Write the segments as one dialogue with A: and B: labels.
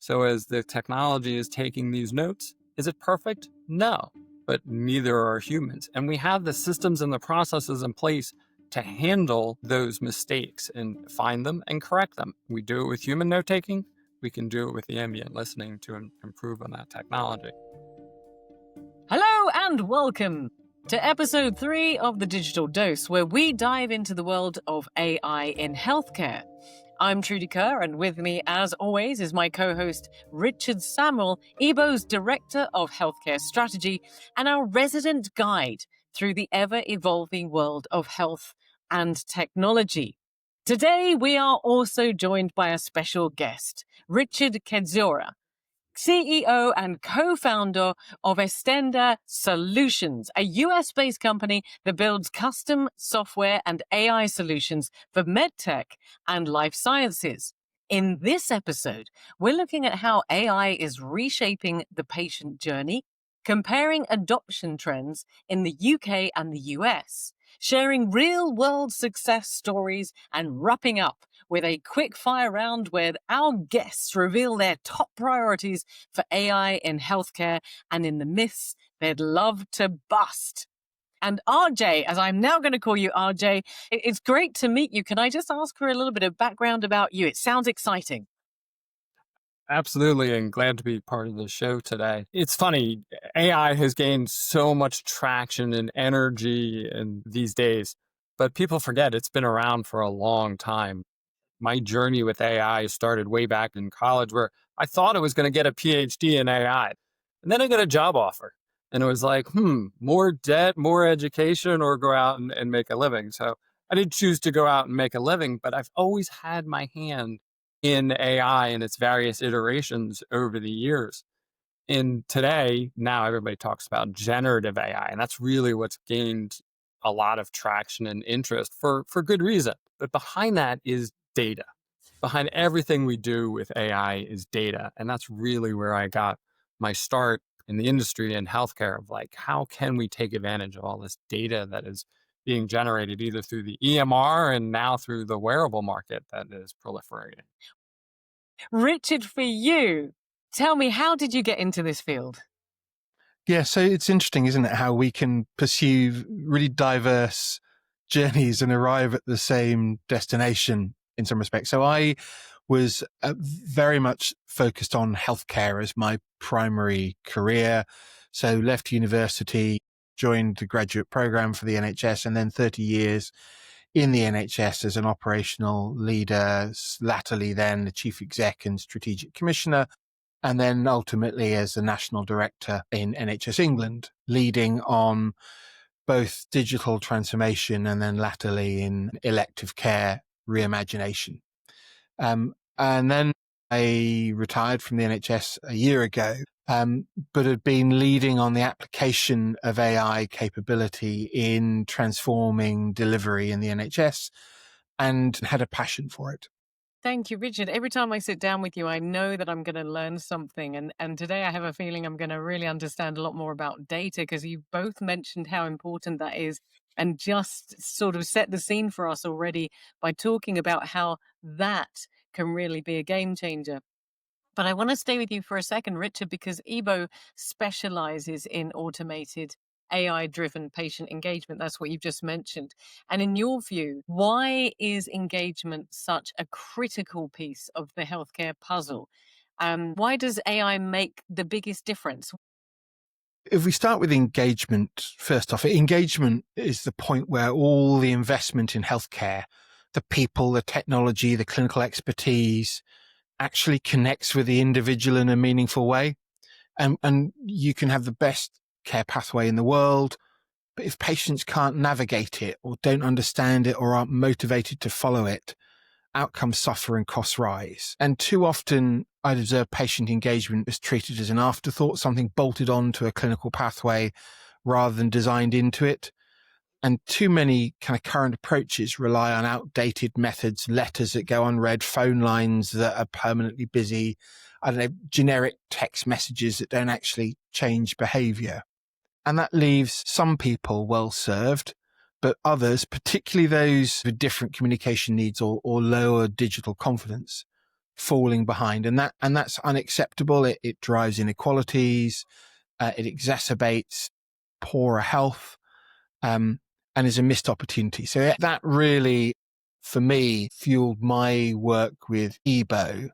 A: So as the technology is taking these notes, is it perfect? No, but neither are humans. And we have the systems and the processes in place to handle those mistakes and find them and correct them. We do it with human note taking. We can do it with the ambient listening to improve on that technology.
B: Hello and welcome to episode 3 of The Digital Dose, where we dive into the world of AI in healthcare. I'm Trudy Kerr, and with me, as always, is my co-host Richard Samuel, EBO's Director of Healthcare Strategy and our resident guide through the ever-evolving world of health and technology. Today, we are also joined by a special guest, Richard Kedziora, CEO and co-founder of Estenda Solutions, a US-based company that builds custom software and AI solutions for medtech and life sciences. In this episode, we're looking at how AI is reshaping the patient journey, comparing adoption trends in the UK and the US, sharing real-world success stories, and wrapping up with a quick-fire round where our guests reveal their top priorities for AI in healthcare and in the myths they'd love to bust. And RJ, as I'm now going to call you RJ, it's great to meet you. Can I just ask for a little bit of background about you? It sounds exciting.
A: Absolutely, and glad to be part of the show today. It's funny, AI has gained so much traction and energy in these days, but people forget it's been around for a long time. My journey with AI started way back in college, where I thought I was going to get a PhD in AI. And then I got a job offer. And it was like, more debt, more education, or go out and make a living. So I did choose to go out and make a living, but I've always had my hand in AI and its various iterations over the years. And today, now everybody talks about generative AI, and that's really what's gained a lot of traction and interest for good reason. But behind that is data. Behind everything we do with AI is data. And that's really where I got my start in the industry and healthcare of like, how can we take advantage of all this data that is being generated either through the EMR and now through the wearable market that is proliferating.
B: Richard, for you, tell me, how did you get into this field?
C: Yeah, so it's interesting, isn't it, how we can pursue really diverse journeys and arrive at the same destination in some respects. So I was very much focused on healthcare as my primary career. So left university, joined the graduate program for the NHS, and then 30 years in the NHS as an operational leader, latterly then the chief exec and strategic commissioner, and then ultimately as the national director in NHS England, leading on both digital transformation and then latterly in elective care reimagination. And then I retired from the NHS a year ago, but had been leading on the application of AI capability in transforming delivery in the NHS and had a passion for it.
B: Thank you, Richard. Every time I sit down with you, I know that I'm going to learn something. And today I have a feeling I'm going to really understand a lot more about data, because you both mentioned how important that is and just sort of set the scene for us already by talking about how that can really be a game changer. But I want to stay with you for a second, Richard, because EBO specializes in automated AI-driven patient engagement. That's what you've just mentioned. And in your view, why is engagement such a critical piece of the healthcare puzzle? Why does AI make the biggest difference?
C: If we start with engagement, first off, engagement is the point where all the investment in healthcare, the people, the technology, the clinical expertise, actually connects with the individual in a meaningful way. And you can have the best care pathway in the world, but if patients can't navigate it or don't understand it or aren't motivated to follow it, outcomes suffer and costs rise. And too often I'd observe patient engagement is treated as an afterthought, something bolted on to a clinical pathway rather than designed into it. And too many kind of current approaches rely on outdated methods, letters that go unread, phone lines that are permanently busy, generic text messages that don't actually change behavior. And that leaves some people well served, but others, particularly those with different communication needs or lower digital confidence, falling behind, and that's unacceptable. It drives inequalities, it exacerbates poorer health, and is a missed opportunity. So that really, for me, fueled my work with EBO,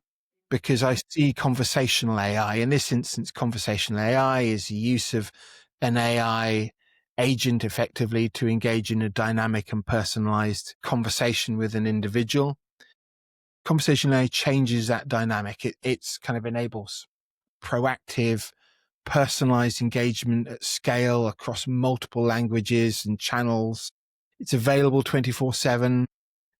C: because I see conversational AI. In this instance, conversational AI is the use of an AI agent effectively to engage in a dynamic and personalized conversation with an individual. Conversational AI changes that dynamic. It's kind of enables proactive, personalized engagement at scale across multiple languages and channels. It's available 24/7.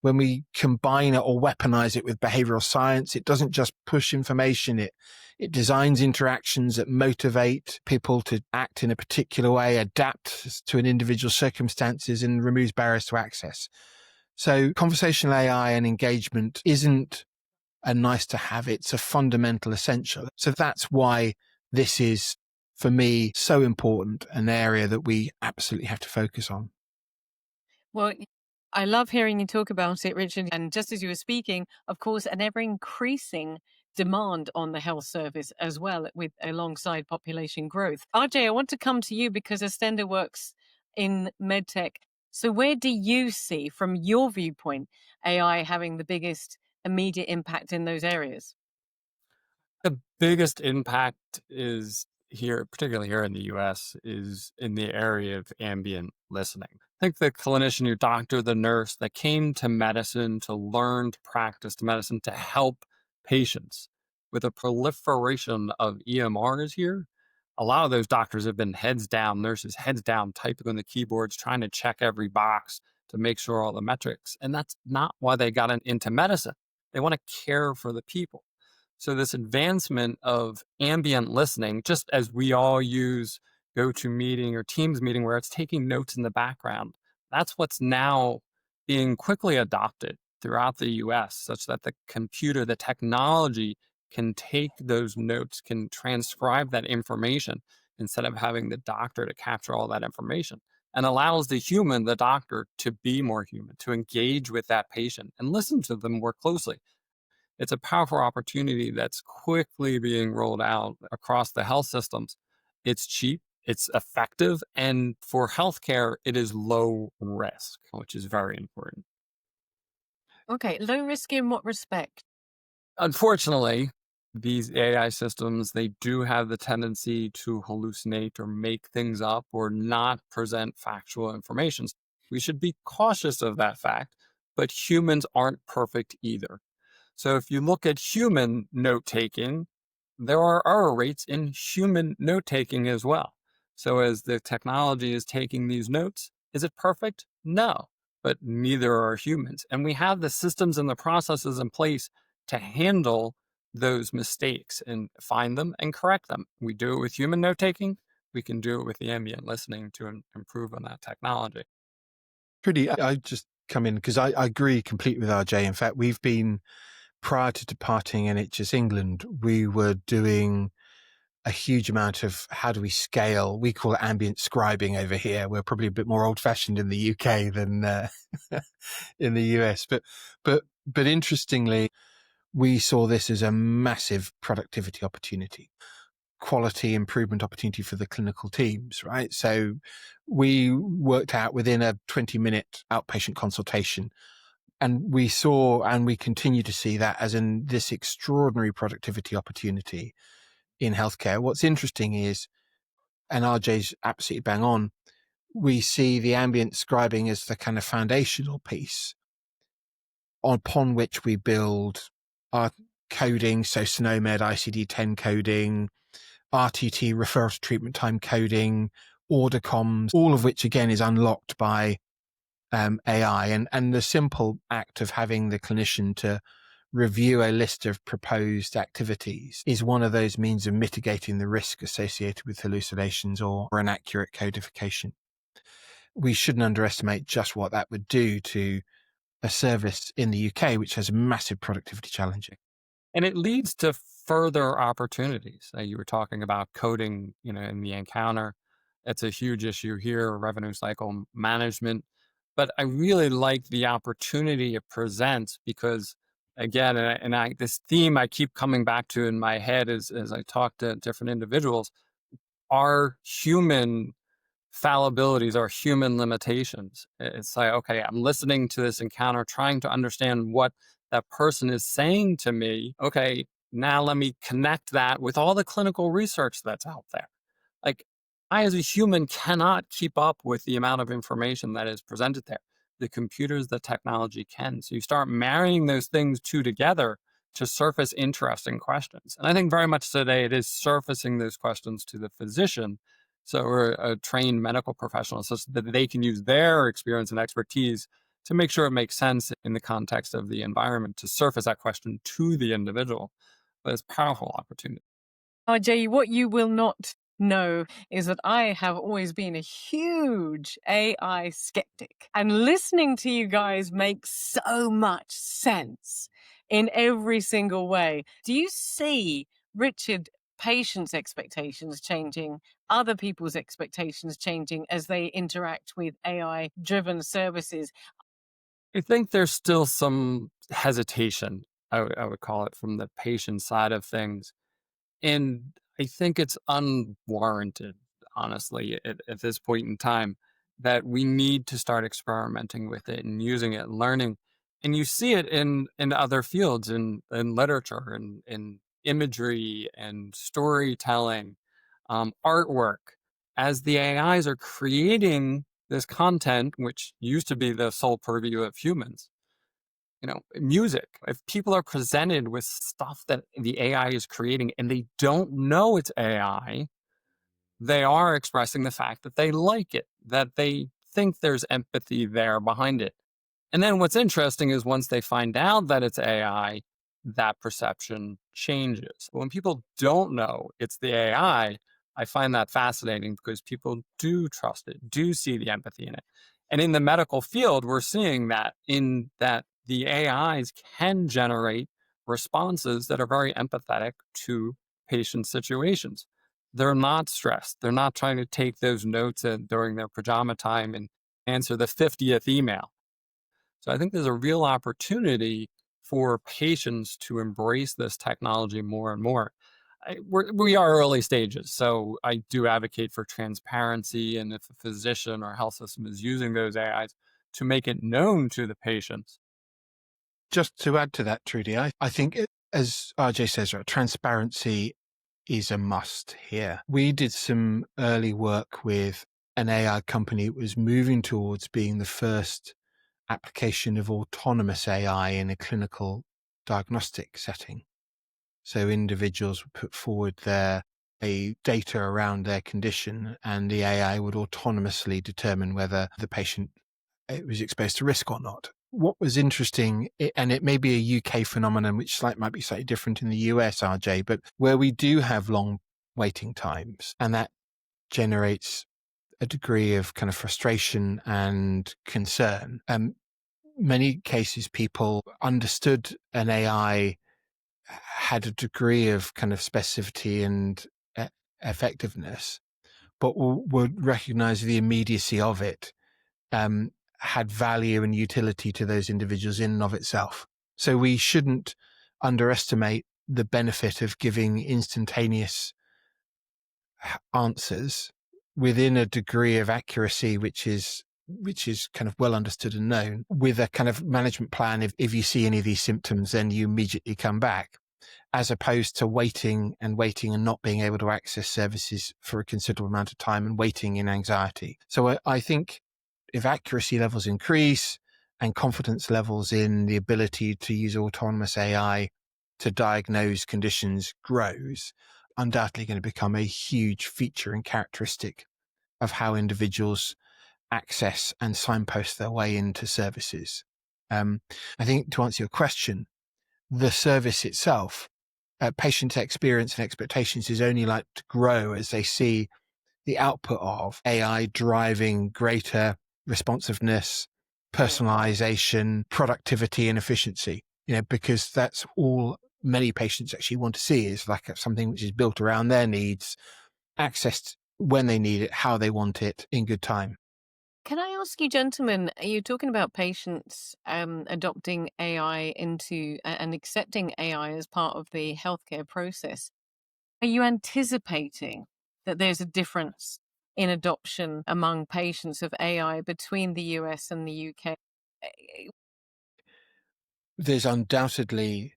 C: When we combine it or weaponize it with behavioral science, it doesn't just push information. It designs interactions that motivate people to act in a particular way, adapt to an individual circumstances, and removes barriers to access. So conversational AI and engagement isn't a nice to have. It's a fundamental essential. So that's why this is, for me, so important, an area that we absolutely have to focus on.
B: Well, I love hearing you talk about it, Richard. And just as you were speaking, of course, an ever increasing demand on the health service as well, with alongside population growth. RJ, I want to come to you because Estenda works in medtech. So where do you see, from your viewpoint, AI having the biggest immediate impact in those areas?
A: The biggest impact is here, particularly here in the US, is in the area of ambient listening. I think the clinician, your doctor, the nurse that came to medicine to learn to practice medicine to help patients. With a proliferation of EMRs here, a lot of those doctors have been heads down, nurses heads down, typing on the keyboards, trying to check every box to make sure all the metrics. And that's not why they got into medicine. They want to care for the people. So this advancement of ambient listening, just as we all use GoToMeeting or Teams meeting where it's taking notes in the background, that's what's now being quickly adopted throughout the US, such that the computer, the technology can take those notes, can transcribe that information instead of having the doctor to capture all that information, and allows the human, the doctor, to be more human, to engage with that patient and listen to them more closely. It's a powerful opportunity that's quickly being rolled out across the health systems. It's cheap, it's effective, and for healthcare, it is low risk, which is very important.
B: Okay, low risk in what respect?
A: Unfortunately, these AI systems, they do have the tendency to hallucinate or make things up or not present factual information. We should be cautious of that fact, but humans aren't perfect either. So if you look at human note taking, there are error rates in human note taking as well. So as the technology is taking these notes, is it perfect? No, but neither are humans. And we have the systems and the processes in place to handle those mistakes and find them and correct them. We do it with human note taking. We can do it with the ambient listening to improve on that technology.
C: Trudy, I just come in because I agree completely with RJ. In fact, we've been, prior to departing NHS England, we were doing a huge amount of how do we scale? We call it ambient scribing over here. We're probably a bit more old fashioned in the UK than in the US. But interestingly, we saw this as a massive productivity opportunity, quality improvement opportunity for the clinical teams, right? So we worked out within a 20-minute outpatient consultation. And we saw, and we continue to see that as this extraordinary productivity opportunity in healthcare. What's interesting is, and RJ's absolutely bang on, we see the ambient scribing as the kind of foundational piece upon which we build our coding. So SNOMED, ICD-10 coding, RTT, referral to treatment time coding, order comms, all of which again is unlocked by AI. And the simple act of having the clinician to review a list of proposed activities is one of those means of mitigating the risk associated with hallucinations or inaccurate codification. We shouldn't underestimate just what that would do to a service in the UK, which has a massive productivity challenge.
A: And it leads to further opportunities. You were talking about coding, in the encounter. It's a huge issue here, revenue cycle management. But I really like the opportunity it presents because again, this theme I keep coming back to in my head as I talk to different individuals, are human fallibilities, are human limitations. It's like, okay, I'm listening to this encounter, trying to understand what that person is saying to me. Okay, now let me connect that with all the clinical research that's out there. Like, I, as a human, cannot keep up with the amount of information that is presented there. The computers, the technology can. So you start marrying those things two together to surface interesting questions. And I think very much today it is surfacing those questions to the physician. So, or a trained medical professional, so that they can use their experience and expertise to make sure it makes sense in the context of the environment to surface that question to the individual. But it's a powerful opportunity.
B: RJ, what you will not know is that I have always been a huge AI skeptic. And listening to you guys makes so much sense in every single way. Do you see, Richard, patients' expectations changing, other people's expectations changing as they interact with AI-driven services?
A: I think there's still some hesitation, I would call it, from the patient side of things. And I think it's unwarranted, honestly, at this point in time, that we need to start experimenting with it and using it and learning. And you see it in other fields, in literature and in imagery and storytelling, artwork, as the AIs are creating this content, which used to be the sole purview of humans. Music. If people are presented with stuff that the AI is creating and they don't know it's AI, they are expressing the fact that they like it, that they think there's empathy there behind it. And then what's interesting is once they find out that it's AI, that perception changes. When people don't know it's the I find that fascinating because people do trust it, do see the empathy in it. And in the medical field, we're seeing that in that the AIs can generate responses that are very empathetic to patient situations. They're not stressed. They're not trying to take those notes during their pajama time and answer the 50th email. So I think there's a real opportunity for patients to embrace this technology more and more. We are early stages, so I do advocate for transparency. And if a physician or health system is using those AIs, to make it known to the patients.
C: Just to add to that, Trudy, I think, as RJ says, right, transparency is a must here. We did some early work with an AI company that was moving towards being the first application of autonomous AI in a clinical diagnostic setting. So individuals would put forward their data around their condition, and the AI would autonomously determine whether the patient was exposed to risk or not. What was interesting, and it may be a UK phenomenon, which might be slightly different in the US, RJ, but where we do have long waiting times, and that generates a degree of kind of frustration and concern. Many cases, people understood an AI had a degree of kind of specificity and effectiveness, but would recognize the immediacy of it had value and utility to those individuals in and of itself. So we shouldn't underestimate the benefit of giving instantaneous answers within a degree of accuracy which is kind of well understood and known, with a kind of management plan. If you see any of these symptoms, then you immediately come back, as opposed to waiting and not being able to access services for a considerable amount of time and waiting in anxiety. So I think if accuracy levels increase and confidence levels in the ability to use autonomous AI to diagnose conditions grows, undoubtedly going to become a huge feature and characteristic of how individuals access and signpost their way into services. I think, to answer your question, the service itself, patient experience and expectations, is only like to grow as they see the output of AI driving greater responsiveness, personalization, productivity, and efficiency. Because that's all many patients actually want to see, is like something which is built around their needs, accessed when they need it, how they want it, in good time.
B: Can I ask you, gentlemen, are you talking about patients adopting AI into and accepting AI as part of the healthcare process? Are you anticipating that there's a difference in adoption among patients of AI between the US and the UK?
C: There's undoubtedly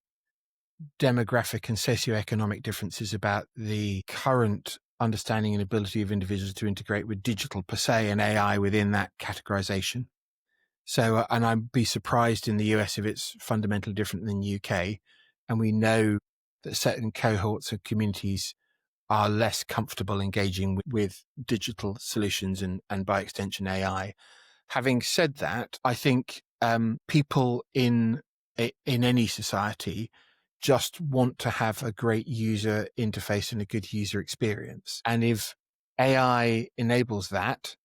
C: demographic and socioeconomic differences about the current understanding and ability of individuals to integrate with digital per se and AI within that categorization. So, and I'd be surprised in the US if it's fundamentally different than the UK. And we know that certain cohorts of communities are less comfortable engaging with digital solutions and by extension AI. Having said that, I think people in any society just want to have a great user interface and a good user experience. And if AI enables that,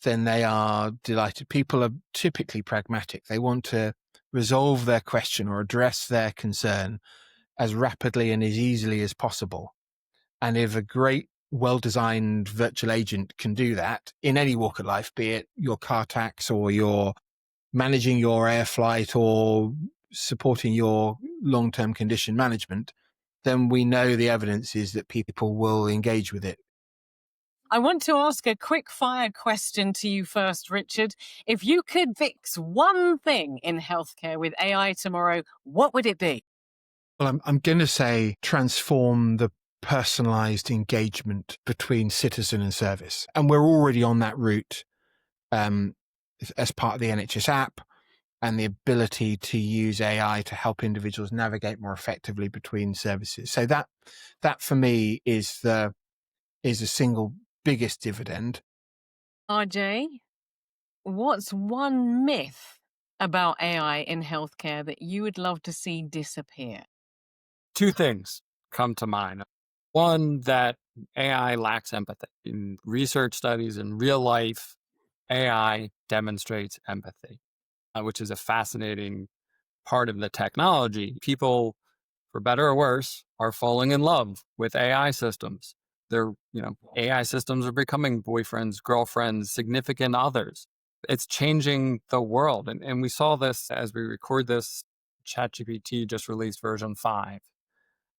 C: then they are delighted. People are typically pragmatic. They want to resolve their question or address their concern as rapidly and as easily as possible. And if a great, well-designed virtual agent can do that in any walk of life, be it your car tax or you're managing your air flight or supporting your long-term condition management, then we know the evidence is that people will engage with it.
B: I want to ask a quick fire question to you first, Richard. If you could fix one thing in healthcare with AI tomorrow, what would it be?
C: Well, I'm going to say transform the personalized engagement between citizen and service. And we're already on that route as part of the NHS app and the ability to use AI to help individuals navigate more effectively between services. So that for me is the single biggest dividend.
B: RJ, what's one myth about AI in healthcare that you would love to see disappear?
A: Two things come to mind. One, that AI lacks empathy. In research studies in real life, AI demonstrates empathy, which is a fascinating part of the technology. People, for better or worse, are falling in love with AI systems. AI systems are becoming boyfriends, girlfriends, significant others. It's changing the world. And we saw this as we record this. ChatGPT just released version 5,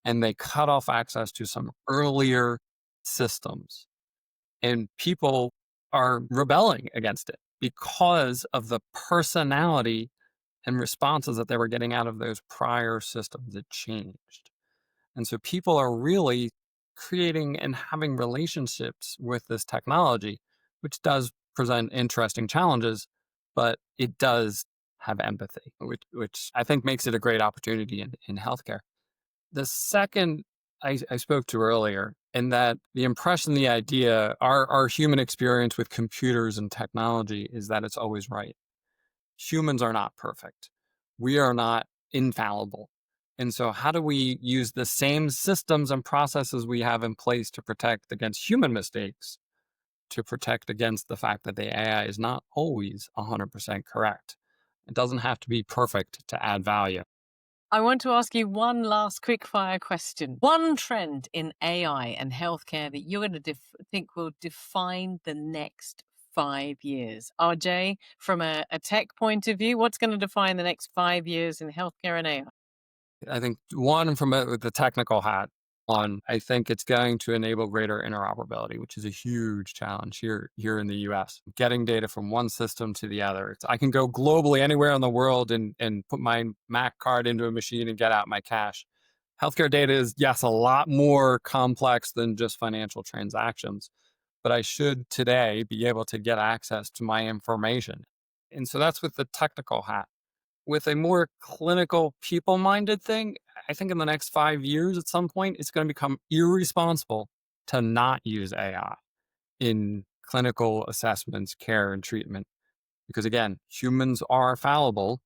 A: and they cut off access to some earlier systems. And people are rebelling against it because of the personality and responses that they were getting out of those prior systems. It changed. And so people are really creating and having relationships with this technology, which does present interesting challenges, but it does have empathy, which I think makes it a great opportunity in healthcare. The second I spoke to earlier, in that the impression, the idea, our human experience with computers and technology is that it's always right. Humans are not perfect. We are not infallible. And so how do we use the same systems and processes we have in place to protect against human mistakes, to protect against the fact that the AI is not always 100% correct? It doesn't have to be perfect to add value.
B: I want to ask you one last quick fire question. One trend in AI and healthcare that you're going to think will define the next 5 years. RJ, from a tech point of view, what's going to define the next 5 years in healthcare and AI?
A: I think one, with the technical hat on, I think it's going to enable greater interoperability, which is a huge challenge here in the US. Getting data from one system to the other. I can go globally anywhere in the world and put my Mac card into a machine and get out my cash. Healthcare data is, yes, a lot more complex than just financial transactions, but I should today be able to get access to my information. And so that's with the technical hat. With a more clinical, people-minded thing, I think in the next 5 years, at some point, it's going to become irresponsible to not use AI in clinical assessments, care, and treatment. Because again, humans are fallible.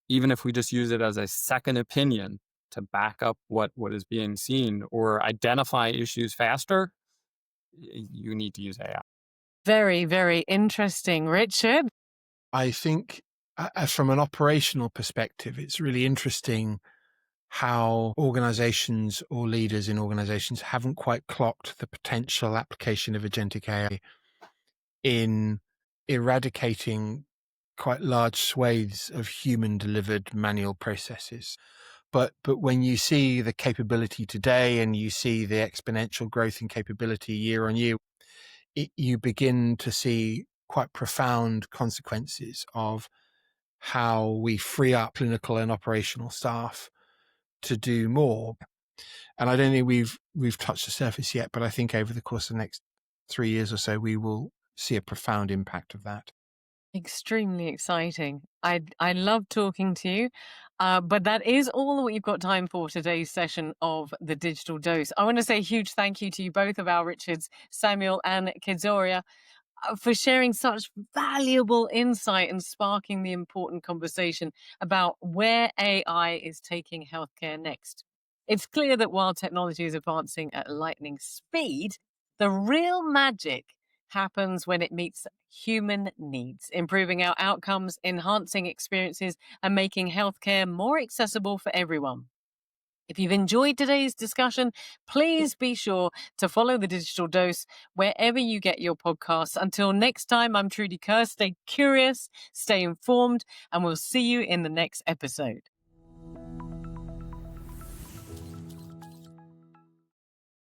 A: Even if we just use it as a second opinion to back up what is being seen or identify issues faster, you need to use AI.
B: Very, very interesting, Richard.
C: I think from an operational perspective, it's really interesting how organizations or leaders in organizations haven't quite clocked the potential application of agentic AI in eradicating quite large swathes of human-delivered manual processes. But when you see the capability today and you see the exponential growth in capability year on year, you begin to see quite profound consequences of how we free up clinical and operational staff to do more. And I don't think we've touched the surface yet, but I think over the course of the next 3 years or so, we will see a profound impact of that.
B: Extremely exciting. I love talking to you, but that is all that we've got time for today's session of the Digital Dose. I want to say a huge thank you to you both of our Richards, Samuel and Kedziora, for sharing such valuable insight and sparking the important conversation about where AI is taking healthcare next. It's clear that while technology is advancing at lightning speed, the real magic happens when it meets human needs, improving our outcomes, enhancing experiences, and making healthcare more accessible for everyone. If you've enjoyed today's discussion, please be sure to follow the Digital Dose wherever you get your podcasts. Until next time, I'm Trudy Kerr. Stay curious, stay informed, and we'll see you in the next episode.